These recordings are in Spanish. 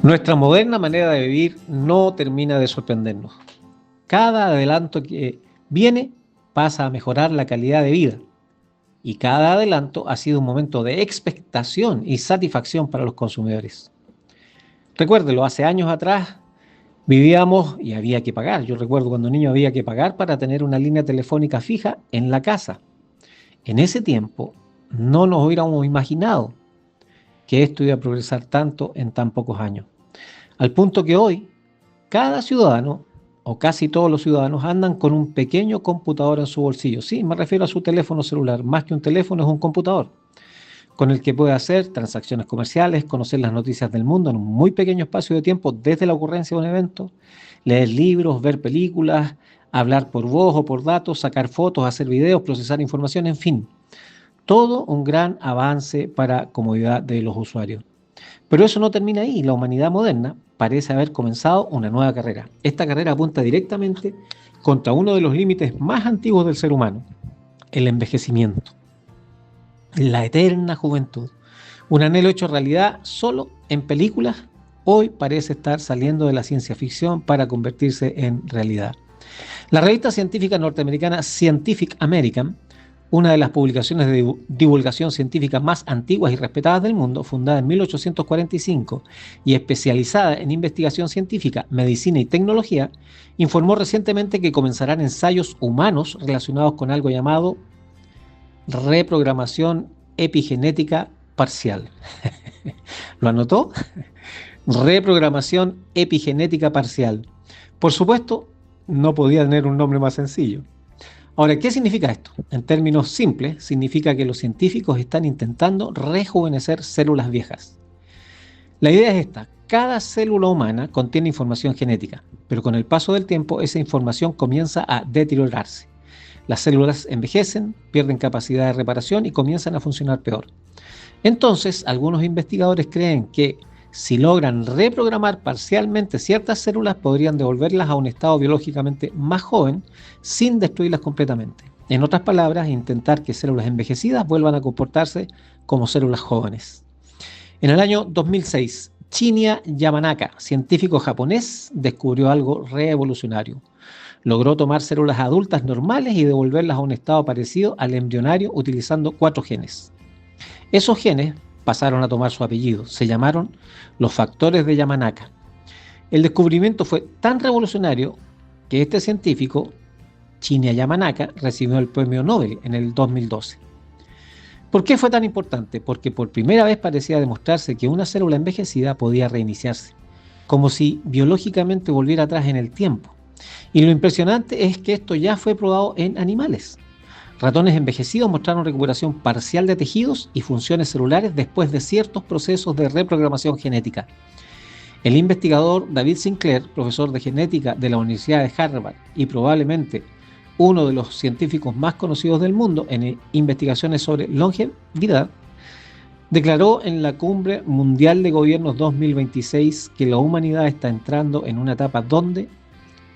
Nuestra moderna manera de vivir no termina de sorprendernos. Cada adelanto que viene pasa a mejorar la calidad de vida y cada adelanto ha sido un momento de expectación y satisfacción para los consumidores. Recuérdelo, hace años atrás vivíamos y había que pagar. Yo recuerdo cuando niño había que pagar para tener una línea telefónica fija en la casa. En ese tiempo no nos hubiéramos imaginado que esto iba a progresar tanto en tan pocos años. Al punto que hoy cada ciudadano o casi todos los ciudadanos andan con un pequeño computador en su bolsillo. Sí, me refiero a su teléfono celular. Más que un teléfono es un computador con el que puede hacer transacciones comerciales, conocer las noticias del mundo en un muy pequeño espacio de tiempo desde la ocurrencia de un evento, leer libros, ver películas, hablar por voz o por datos, sacar fotos, hacer videos, procesar información, en fin. Todo un gran avance para comodidad de los usuarios. Pero eso no termina ahí. La humanidad moderna parece haber comenzado una nueva carrera. Esta carrera apunta directamente contra uno de los límites más antiguos del ser humano, el envejecimiento. La eterna juventud. Un anhelo hecho realidad solo en películas, hoy parece estar saliendo de la ciencia ficción para convertirse en realidad. La revista científica norteamericana Scientific American, una de las publicaciones de divulgación científica más antiguas y respetadas del mundo, fundada en 1845 y especializada en investigación científica, medicina y tecnología, informó recientemente que comenzarán ensayos humanos relacionados con algo llamado reprogramación epigenética parcial. ¿Lo anotó? Reprogramación epigenética parcial. Por supuesto, no podía tener un nombre más sencillo. Ahora, ¿qué significa esto? En términos simples, significa que los científicos están intentando rejuvenecer células viejas. La idea es esta: cada célula humana contiene información genética, pero con el paso del tiempo esa información comienza a deteriorarse. Las células envejecen, pierden capacidad de reparación y comienzan a funcionar peor. Entonces, algunos investigadores creen que si logran reprogramar parcialmente ciertas células, podrían devolverlas a un estado biológicamente más joven sin destruirlas completamente. En otras palabras, intentar que células envejecidas vuelvan a comportarse como células jóvenes. En el año 2006, Shinya Yamanaka, científico japonés, descubrió algo revolucionario. Logró tomar células adultas normales y devolverlas a un estado parecido al embrionario utilizando 4 genes. Esos genes pasaron a tomar su apellido, se llamaron los factores de Yamanaka. El descubrimiento fue tan revolucionario que este científico, Shinya Yamanaka, recibió el premio Nobel en el 2012. ¿Por qué fue tan importante? Porque por primera vez parecía demostrarse que una célula envejecida podía reiniciarse, como si biológicamente volviera atrás en el tiempo. Y lo impresionante es que esto ya fue probado en animales. Ratones envejecidos mostraron recuperación parcial de tejidos y funciones celulares después de ciertos procesos de reprogramación genética. El investigador David Sinclair, profesor de genética de la Universidad de Harvard y probablemente uno de los científicos más conocidos del mundo en investigaciones sobre longevidad, declaró en la Cumbre Mundial de Gobiernos 2026 que la humanidad está entrando en una etapa donde,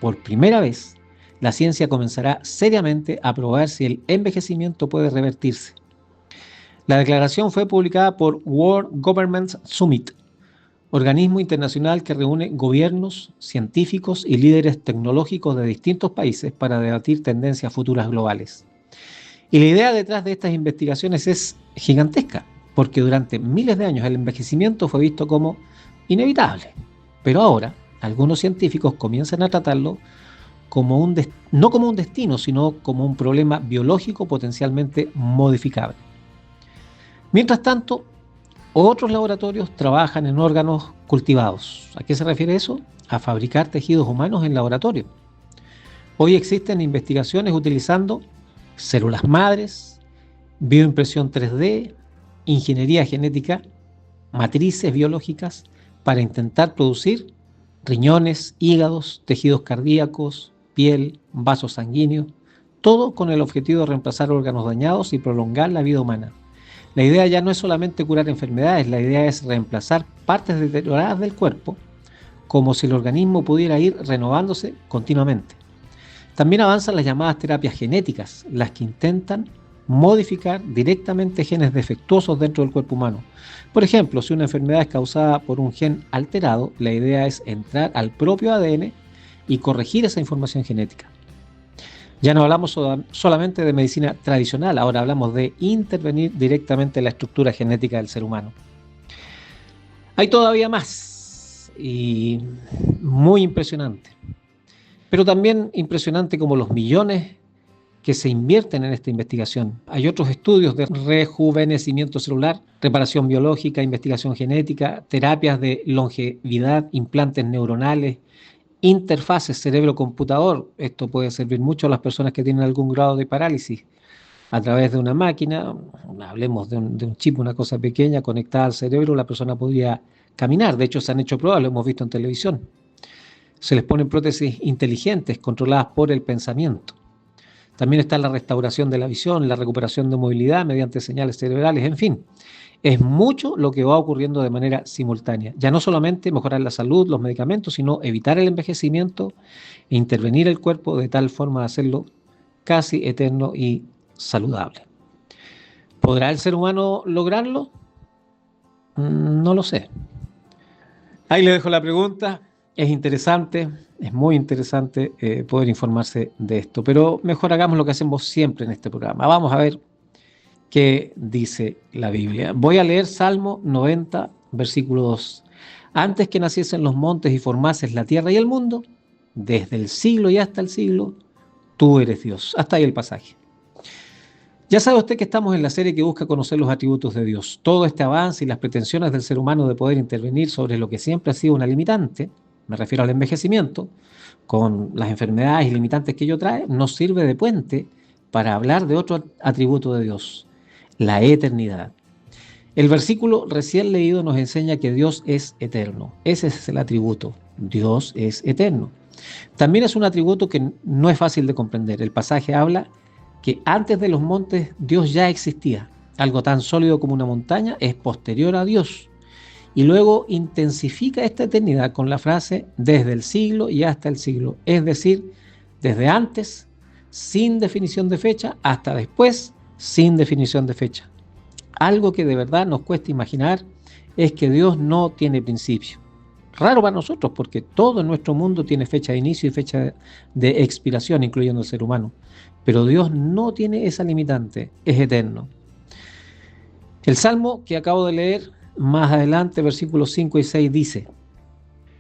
por primera vez, la ciencia comenzará seriamente a probar si el envejecimiento puede revertirse. La declaración fue publicada por World Government Summit, organismo internacional que reúne gobiernos, científicos y líderes tecnológicos de distintos países para debatir tendencias futuras globales. Y la idea detrás de estas investigaciones es gigantesca, porque durante miles de años el envejecimiento fue visto como inevitable. Pero ahora, algunos científicos comienzan a tratarlo como no como un destino, sino como un problema biológico potencialmente modificable. Mientras tanto, otros laboratorios trabajan en órganos cultivados. ¿A qué se refiere eso? A fabricar tejidos humanos en laboratorio. Hoy existen investigaciones utilizando células madres, bioimpresión 3D, ingeniería genética, matrices biológicas para intentar producir riñones, hígados, tejidos cardíacos, piel, vasos sanguíneos, todo con el objetivo de reemplazar órganos dañados y prolongar la vida humana. La idea ya no es solamente curar enfermedades, la idea es reemplazar partes deterioradas del cuerpo, como si el organismo pudiera ir renovándose continuamente. También avanzan las llamadas terapias genéticas, las que intentan modificar directamente genes defectuosos dentro del cuerpo humano. Por ejemplo, si una enfermedad es causada por un gen alterado, la idea es entrar al propio ADN y corregir esa información genética. Ya no hablamos solamente de medicina tradicional, ahora hablamos de intervenir directamente en la estructura genética del ser humano. Hay todavía más y muy impresionante, pero también impresionante como los millones que se invierten en esta investigación. Hay otros estudios de rejuvenecimiento celular, reparación biológica, investigación genética, terapias de longevidad, implantes neuronales, interfaces cerebro-computador. Esto puede servir mucho a las personas que tienen algún grado de parálisis. A través de una máquina, hablemos de un chip, una cosa pequeña conectada al cerebro, la persona podría caminar. De hecho, se han hecho pruebas, lo hemos visto en televisión. Se les ponen prótesis inteligentes controladas por el pensamiento. También está la restauración de la visión, la recuperación de movilidad mediante señales cerebrales, en fin. Es mucho lo que va ocurriendo de manera simultánea. Ya no solamente mejorar la salud, los medicamentos, sino evitar el envejecimiento e intervenir el cuerpo de tal forma de hacerlo casi eterno y saludable. ¿Podrá el ser humano lograrlo? No lo sé. Ahí le dejo la pregunta. Es interesante, es muy interesante poder informarse de esto, pero mejor hagamos lo que hacemos siempre en este programa. Vamos a ver qué dice la Biblia. Voy a leer Salmo 90, versículo 2. Antes que naciesen los montes y formases la tierra y el mundo, desde el siglo y hasta el siglo, tú eres Dios. Hasta ahí el pasaje. Ya sabe usted que estamos en la serie que busca conocer los atributos de Dios. Todo este avance y las pretensiones del ser humano de poder intervenir sobre lo que siempre ha sido una limitante, me refiero al envejecimiento, con las enfermedades y limitantes que ello trae, nos sirve de puente para hablar de otro atributo de Dios, la eternidad. El versículo recién leído nos enseña que Dios es eterno. Ese es el atributo. Dios es eterno. También es un atributo que no es fácil de comprender. El pasaje habla que antes de los montes Dios ya existía. Algo tan sólido como una montaña es posterior a Dios. Y luego intensifica esta eternidad con la frase desde el siglo y hasta el siglo. Es decir, desde antes, sin definición de fecha, hasta después, sin definición de fecha. Algo que de verdad nos cuesta imaginar es que Dios no tiene principio. Raro para nosotros porque todo en nuestro mundo tiene fecha de inicio y fecha de expiración, incluyendo el ser humano. Pero Dios no tiene esa limitante, es eterno. El Salmo que acabo de leer más adelante, versículos 5 y 6 dice: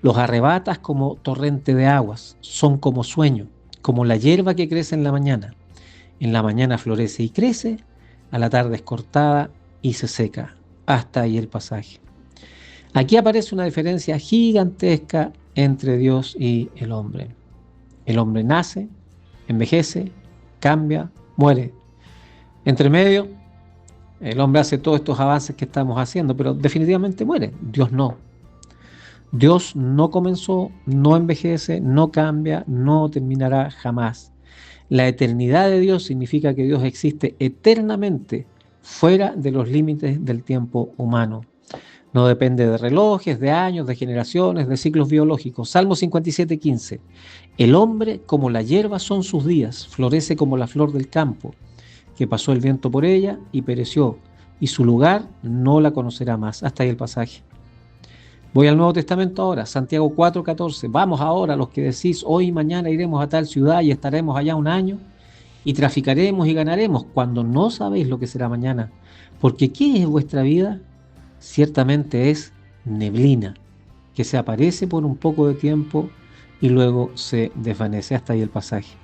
los arrebatas como torrente de aguas, son como sueño, como la hierba que crece en la mañana. En la mañana florece y crece, a la tarde es cortada y se seca. Hasta ahí el pasaje. Aquí aparece una diferencia gigantesca entre Dios y el hombre. El hombre nace, envejece, cambia, muere. Entre medio, el hombre hace todos estos avances que estamos haciendo, pero definitivamente muere. Dios no. Dios no comenzó, no envejece, no cambia, no terminará jamás. La eternidad de Dios significa que Dios existe eternamente fuera de los límites del tiempo humano. No depende de relojes, de años, de generaciones, de ciclos biológicos. Salmo 57:15. El hombre como la hierba son sus días, florece como la flor del campo, que pasó el viento por ella y pereció, y su lugar no la conocerá más. Hasta ahí el pasaje. Voy al Nuevo Testamento ahora, Santiago 4:14. Vamos ahora, los que decís, hoy y mañana iremos a tal ciudad y estaremos allá un año, y traficaremos y ganaremos, cuando no sabéis lo que será mañana. Porque ¿qué es vuestra vida? Ciertamente es neblina, que se aparece por un poco de tiempo y luego se desvanece. Hasta ahí el pasaje.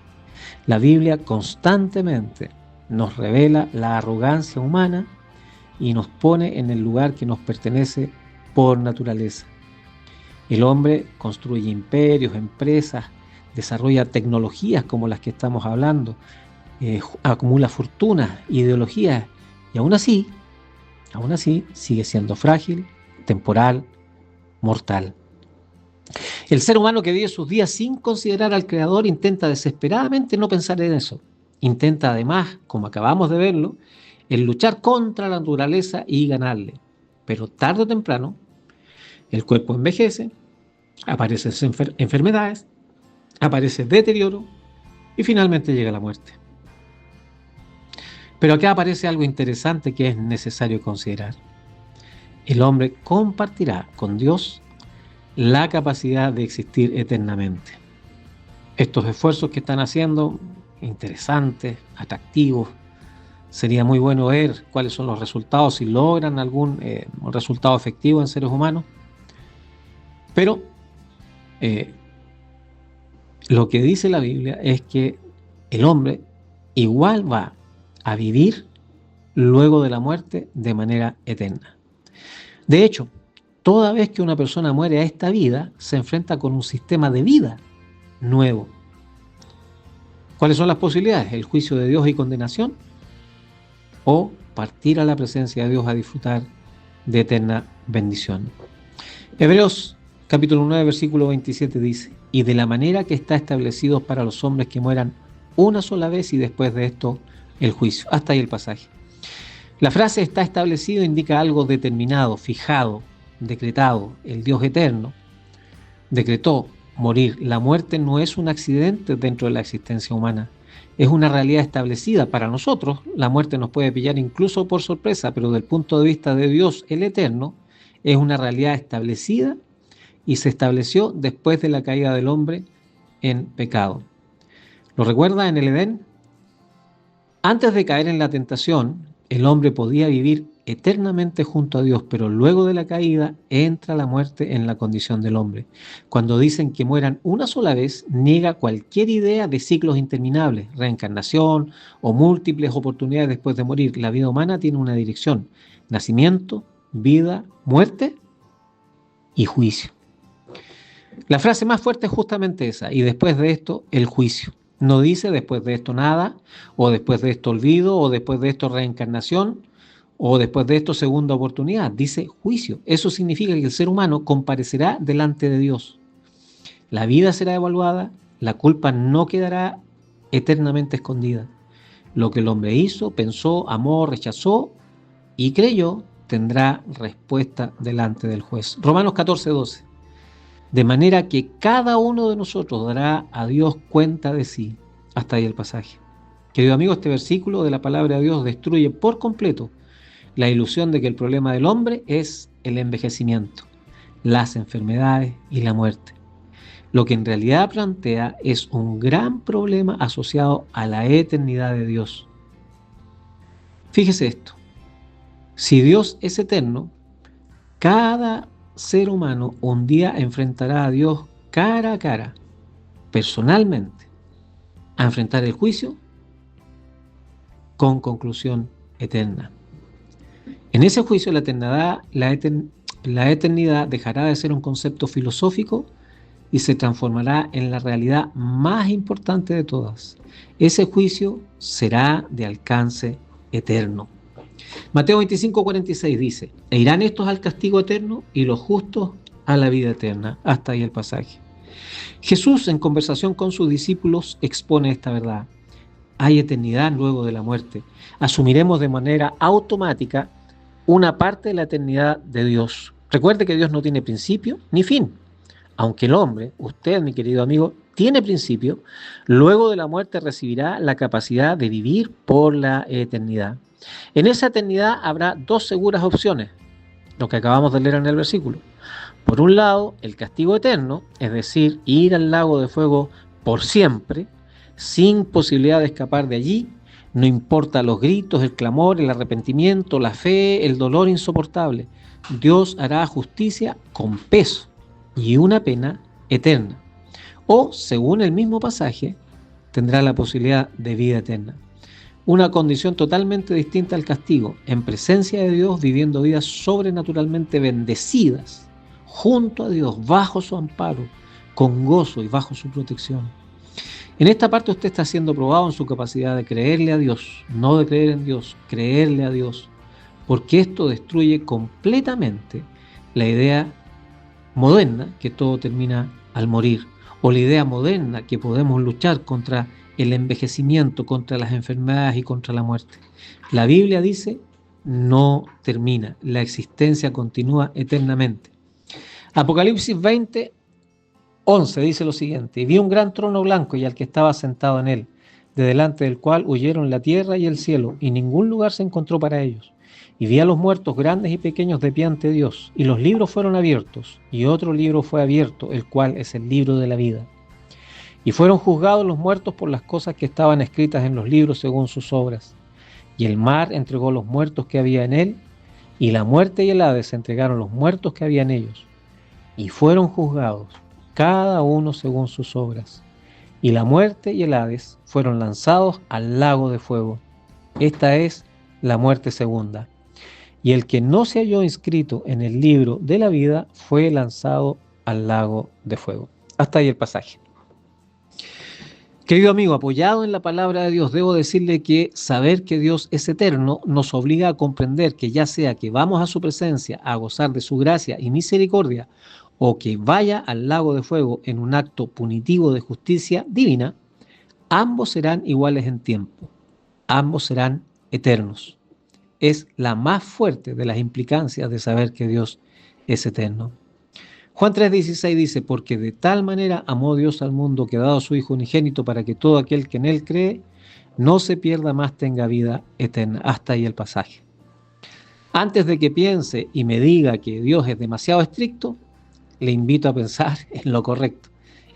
La Biblia constantemente nos revela la arrogancia humana y nos pone en el lugar que nos pertenece por naturaleza. El hombre construye imperios, empresas, desarrolla tecnologías como las que estamos hablando, acumula fortunas, ideologías, y aún así sigue siendo frágil, temporal, mortal. El ser humano que vive sus días sin considerar al Creador intenta desesperadamente no pensar en eso. Intenta además, como acabamos de verlo, el luchar contra la naturaleza y ganarle. Pero tarde o temprano, el cuerpo envejece, aparecen enfermedades, aparece deterioro y finalmente llega la muerte. Pero acá aparece algo interesante que es necesario considerar. El hombre compartirá con Dios la capacidad de existir eternamente. Estos esfuerzos que están haciendo, interesantes, atractivos, sería muy bueno ver cuáles son los resultados, si logran algún resultado efectivo en seres humanos. Pero lo que dice la Biblia es que el hombre igual va a vivir luego de la muerte de manera eterna. De hecho, toda vez que una persona muere a esta vida, se enfrenta con un sistema de vida nuevo. ¿Cuáles son las posibilidades? El juicio de Dios y condenación, o partir a la presencia de Dios a disfrutar de eterna bendición. Hebreos capítulo 9, versículo 27 dice: y de la manera que está establecido para los hombres que mueran una sola vez y después de esto el juicio. Hasta ahí el pasaje. La frase está establecido indica algo determinado, fijado, decretado. El Dios eterno decretó morir. La muerte no es un accidente dentro de la existencia humana. Es una realidad establecida para nosotros. La muerte nos puede pillar incluso por sorpresa, pero desde el punto de vista de Dios, el Eterno, es una realidad establecida y se estableció después de la caída del hombre en pecado. ¿Lo recuerda en el Edén? Antes de caer en la tentación, el hombre podía vivir eternamente junto a Dios, pero luego de la caída entra la muerte en la condición del hombre. Cuando dicen que mueran una sola vez, niega cualquier idea de ciclos interminables, reencarnación o múltiples oportunidades después de morir. La vida humana tiene una dirección: nacimiento, vida, muerte y juicio. La frase más fuerte es justamente esa: y después de esto, el juicio. No dice después de esto nada, o después de esto olvido, o después de esto reencarnación, o después de esto segunda oportunidad. Dice juicio. Eso significa que el ser humano comparecerá delante de Dios. La vida será evaluada, la culpa no quedará eternamente escondida. Lo que el hombre hizo, pensó, amó, rechazó y creyó, tendrá respuesta delante del juez. Romanos 14:12. De manera que cada uno de nosotros dará a Dios cuenta de sí. Hasta ahí el pasaje. Querido amigo, este versículo de la palabra de Dios destruye por completo la ilusión de que el problema del hombre es el envejecimiento, las enfermedades y la muerte. Lo que en realidad plantea es un gran problema asociado a la eternidad de Dios. Fíjese esto: si Dios es eterno, cada ser humano un día enfrentará a Dios cara a cara, personalmente, a enfrentar el juicio con conclusión eterna. En ese juicio la eternidad dejará de ser un concepto filosófico y se transformará en la realidad más importante de todas. Ese juicio será de alcance eterno. Mateo 25:46 dice: e irán estos al castigo eterno y los justos a la vida eterna. Hasta ahí el pasaje. Jesús, en conversación con sus discípulos, expone esta verdad: hay eternidad luego de la muerte. Asumiremos de manera automática una parte de la eternidad de Dios. Recuerde que Dios no tiene principio ni fin. Aunque el hombre, usted, mi querido amigo, tiene principio, luego de la muerte recibirá la capacidad de vivir por la eternidad. En esa eternidad habrá dos seguras opciones, lo que acabamos de leer en el versículo. Por un lado, el castigo eterno, es decir, ir al lago de fuego por siempre, sin posibilidad de escapar de allí, no importa los gritos, el clamor, el arrepentimiento, la fe, el dolor insoportable. Dios hará justicia con peso y una pena eterna. O, según el mismo pasaje, tendrá la posibilidad de vida eterna. Una condición totalmente distinta al castigo, en presencia de Dios, viviendo vidas sobrenaturalmente bendecidas, junto a Dios, bajo su amparo, con gozo y bajo su protección. En esta parte usted está siendo probado en su capacidad de creerle a Dios, no de creer en Dios, creerle a Dios, porque esto destruye completamente la idea moderna que todo termina al morir, o la idea moderna que podemos luchar contra el envejecimiento, contra las enfermedades y contra la muerte. La Biblia dice: no termina, la existencia continúa eternamente. Apocalipsis 20:11 dice lo siguiente: y vi un gran trono blanco y al que estaba sentado en él, de delante del cual huyeron la tierra y el cielo, y ningún lugar se encontró para ellos. Y vi a los muertos grandes y pequeños de pie ante Dios, y los libros fueron abiertos, y otro libro fue abierto, el cual es el libro de la vida. Y fueron juzgados los muertos por las cosas que estaban escritas en los libros según sus obras. Y el mar entregó los muertos que había en él, y la muerte y el Hades entregaron los muertos que había en ellos. Y fueron juzgados, cada uno según sus obras. Y la muerte y el Hades fueron lanzados al lago de fuego. Esta es la muerte segunda. Y el que no se halló inscrito en el libro de la vida fue lanzado al lago de fuego. Hasta ahí el pasaje. Querido amigo, apoyado en la palabra de Dios, debo decirle que saber que Dios es eterno nos obliga a comprender que ya sea que vamos a su presencia a gozar de su gracia y misericordia, o que vaya al lago de fuego en un acto punitivo de justicia divina, ambos serán iguales en tiempo, ambos serán eternos. Es la más fuerte de las implicancias de saber que Dios es eterno. Juan 3:16 dice, porque de tal manera amó Dios al mundo que ha dado a su Hijo unigénito para que todo aquel que en él cree no se pierda más, tenga vida eterna. Hasta ahí el pasaje. Antes de que piense y me diga que Dios es demasiado estricto, le invito a pensar en lo correcto,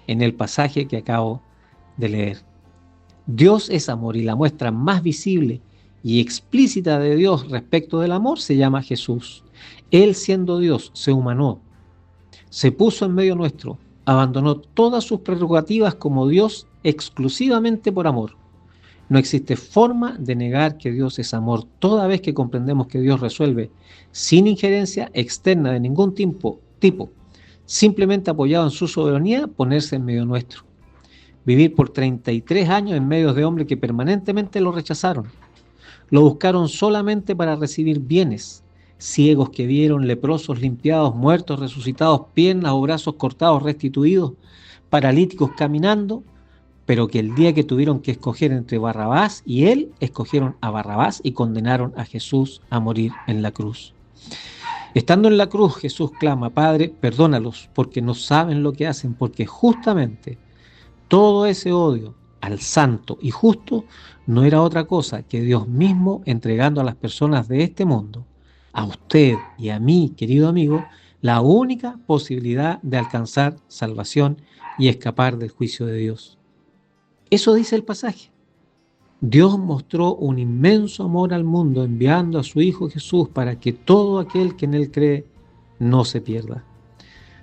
en el pasaje que acabo de leer. Dios es amor y la muestra más visible y explícita de Dios respecto del amor se llama Jesús. Él, siendo Dios, se humanó, se puso en medio nuestro, abandonó todas sus prerrogativas como Dios exclusivamente por amor. No existe forma de negar que Dios es amor toda vez que comprendemos que Dios resuelve sin injerencia externa de ningún tipo, simplemente apoyado en su soberanía, ponerse en medio nuestro. Vivir por 33 años en medio de hombres que permanentemente lo rechazaron. Lo buscaron solamente para recibir bienes. Ciegos que vieron, leprosos limpiados, muertos resucitados, piernas o brazos cortados restituidos, paralíticos caminando, pero que el día que tuvieron que escoger entre Barrabás y él, escogieron a Barrabás y condenaron a Jesús a morir en la cruz. Estando en la cruz, Jesús clama, Padre, perdónalos, porque no saben lo que hacen, porque justamente todo ese odio al santo y justo no era otra cosa que Dios mismo entregando a las personas de este mundo, a usted y a mí, querido amigo, la única posibilidad de alcanzar salvación y escapar del juicio de Dios. Eso dice el pasaje. Dios mostró un inmenso amor al mundo enviando a su Hijo Jesús para que todo aquel que en él cree no se pierda.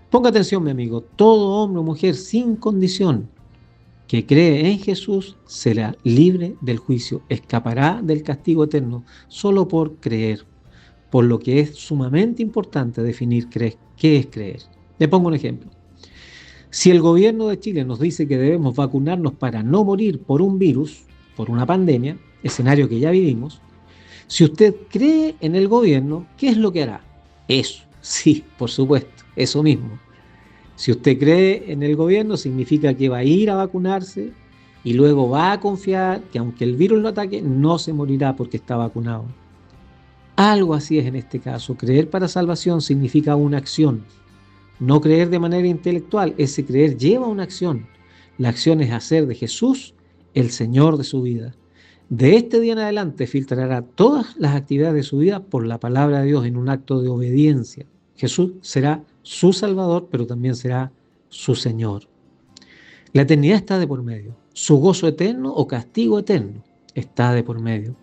Ponga atención, mi amigo, todo hombre o mujer sin condición que cree en Jesús será libre del juicio, escapará del castigo eterno solo por creer, por lo que es sumamente importante definir qué es creer. Le pongo un ejemplo. Si el gobierno de Chile nos dice que debemos vacunarnos para no morir por un virus, por una pandemia, escenario que ya vivimos, si usted cree en el gobierno, ¿qué es lo que hará? Eso, sí, por supuesto, eso mismo. Si usted cree en el gobierno, significa que va a ir a vacunarse y luego va a confiar que aunque el virus lo ataque, no se morirá porque está vacunado. Algo así es en este caso. Creer para salvación significa una acción. No creer de manera intelectual, ese creer lleva una acción. La acción es hacer de Jesús el Señor de su vida. De este día en adelante filtrará todas las actividades de su vida por la palabra de Dios en un acto de obediencia. Jesús será su Salvador, pero también será su Señor. La eternidad está de por medio. Su gozo eterno o castigo eterno está de por medio.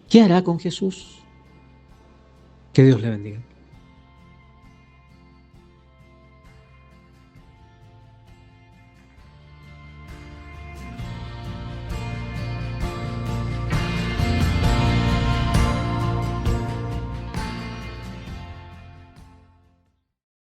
¿Qué hará con Jesús? Que Dios le bendiga.